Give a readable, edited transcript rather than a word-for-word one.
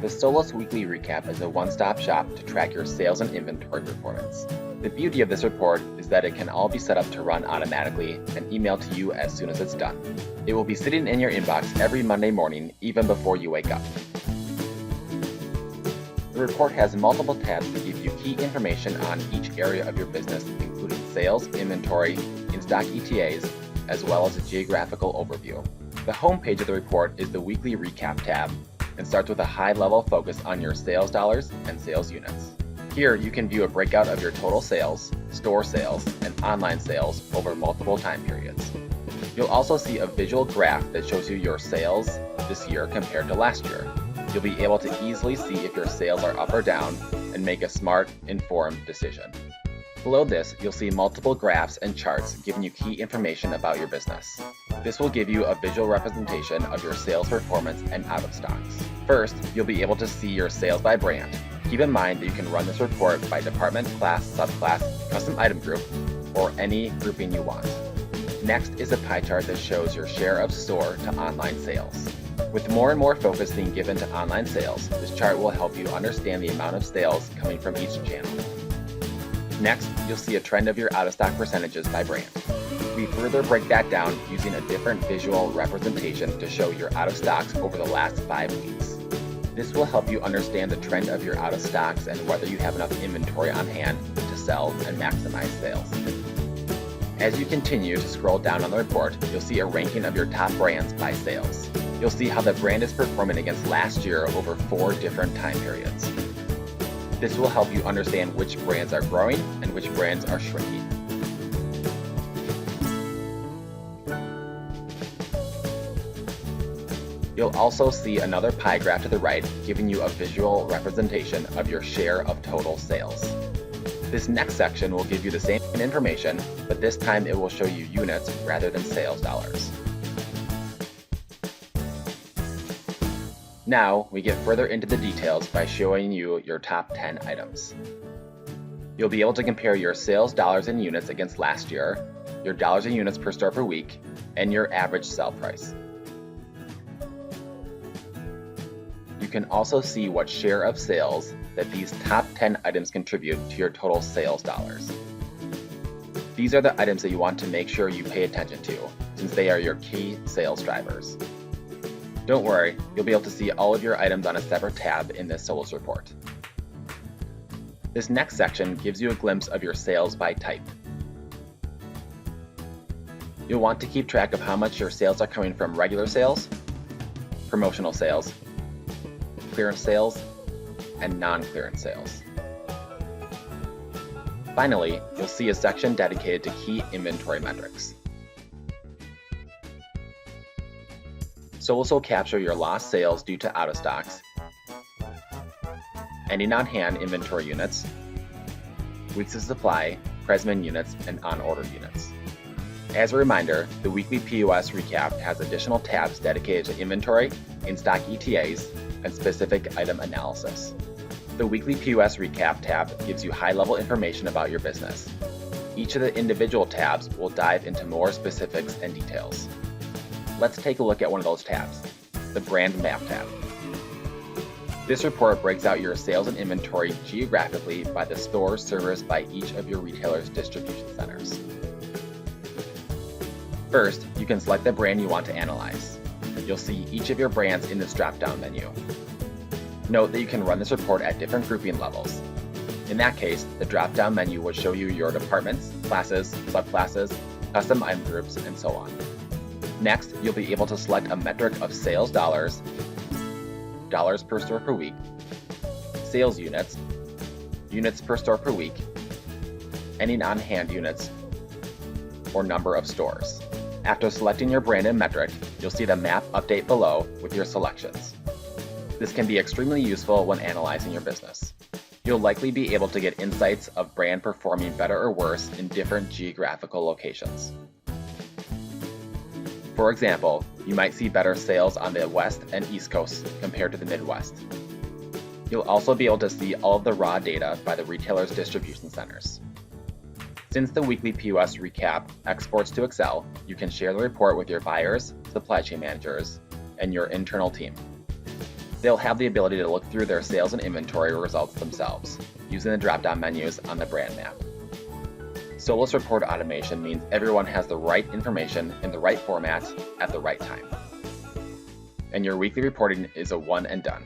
The SOLYS Weekly Recap is a one-stop shop to track your sales and inventory performance. The beauty of this report is that it can all be set up to run automatically and emailed to you as soon as it's done. It will be sitting in your inbox every Monday morning, even before you wake up. The report has multiple tabs that give you key information on each area of your business, including sales, inventory, in-stock ETAs, as well as a geographical overview. The home page of the report is the Weekly Recap tab and starts with a high-level focus on your sales dollars and sales units. Here, you can view a breakout of your total sales, store sales, and online sales over multiple time periods. You'll also see a visual graph that shows you your sales this year compared to last year. You'll be able to easily see if your sales are up or down and make a smart, informed decision. Below this, you'll see multiple graphs and charts giving you key information about your business. This will give you a visual representation of your sales performance and out of stocks. First, you'll be able to see your sales by brand. Keep in mind that you can run this report by department, class, subclass, custom item group, or any grouping you want. Next is a pie chart that shows your share of store to online sales. With more and more focus being given to online sales, this chart will help you understand the amount of sales coming from each channel. Next, you'll see a trend of your out-of-stock percentages by brand. We further break that down using a different visual representation to show your out-of-stocks over the last 5 weeks. This will help you understand the trend of your out-of-stocks and whether you have enough inventory on hand to sell and maximize sales. As you continue to scroll down on the report, you'll see a ranking of your top brands by sales. You'll see how the brand is performing against last year over 4 different time periods. This will help you understand which brands are growing and which brands are shrinking. You'll also see another pie graph to the right giving you a visual representation of your share of total sales. This next section will give you the same information, but this time it will show you units rather than sales dollars. Now, we get further into the details by showing you your top 10 items. You'll be able to compare your sales dollars and units against last year, your dollars and units per store per week, and your average sell price. You can also see what share of sales that these top 10 items contribute to your total sales dollars. These are the items that you want to make sure you pay attention to, since they are your key sales drivers. Don't worry, you'll be able to see all of your items on a separate tab in this SOLYS report. This next section gives you a glimpse of your sales by type. You'll want to keep track of how much your sales are coming from regular sales, promotional sales, clearance sales, and non-clearance sales. Finally, you'll see a section dedicated to key inventory metrics. SOLYS will capture your lost sales due to out-of-stocks, ending on-hand inventory units, weeks of supply, present units, and on-order units. As a reminder, the weekly POS recap has additional tabs dedicated to inventory, in-stock ETAs, and specific item analysis. The weekly POS recap tab gives you high-level information about your business. Each of the individual tabs will dive into more specifics and details. Let's take a look at one of those tabs, the Brand Map tab. This report breaks out your sales and inventory geographically by the stores serviced by each of your retailer's distribution centers. First, you can select the brand you want to analyze. You'll see each of your brands in this drop-down menu. Note that you can run this report at different grouping levels. In that case, the drop-down menu will show you your departments, classes, subclasses, custom item groups, and so on. Next, you'll be able to select a metric of sales dollars, dollars per store per week, sales units, units per store per week, ending on-hand units, or number of stores. After selecting your brand and metric, you'll see the map update below with your selections. This can be extremely useful when analyzing your business. You'll likely be able to get insights of brand performing better or worse in different geographical locations. For example, you might see better sales on the West and East Coasts compared to the Midwest. You'll also be able to see all of the raw data by the retailer's distribution centers. Since the weekly POS recap exports to Excel, you can share the report with your buyers, supply chain managers, and your internal team. They'll have the ability to look through their sales and inventory results themselves, using the drop-down menus on the brand map. SOLYS report automation means everyone has the right information in the right format at the right time. And your weekly reporting is a one and done.